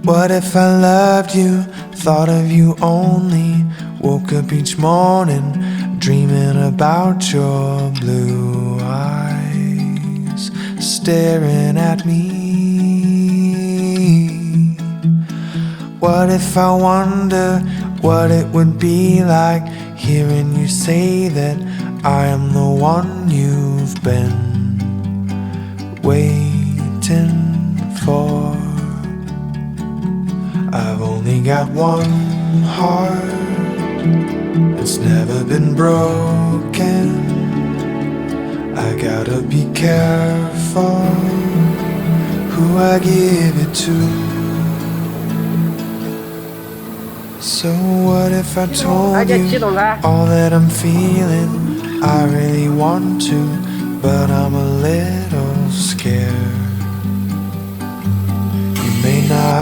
What if I loved you, thought of you only, woke up each morning dreaming about your blue eyes staring at me? What if I wonder what it would be like hearing you say that I am the one you've been waiting for? I've only got one heart, it's never been broken. I gotta be careful who I give it to. So what if I told you all that I'm feeling? I really want to, but I'm a little scared. You may not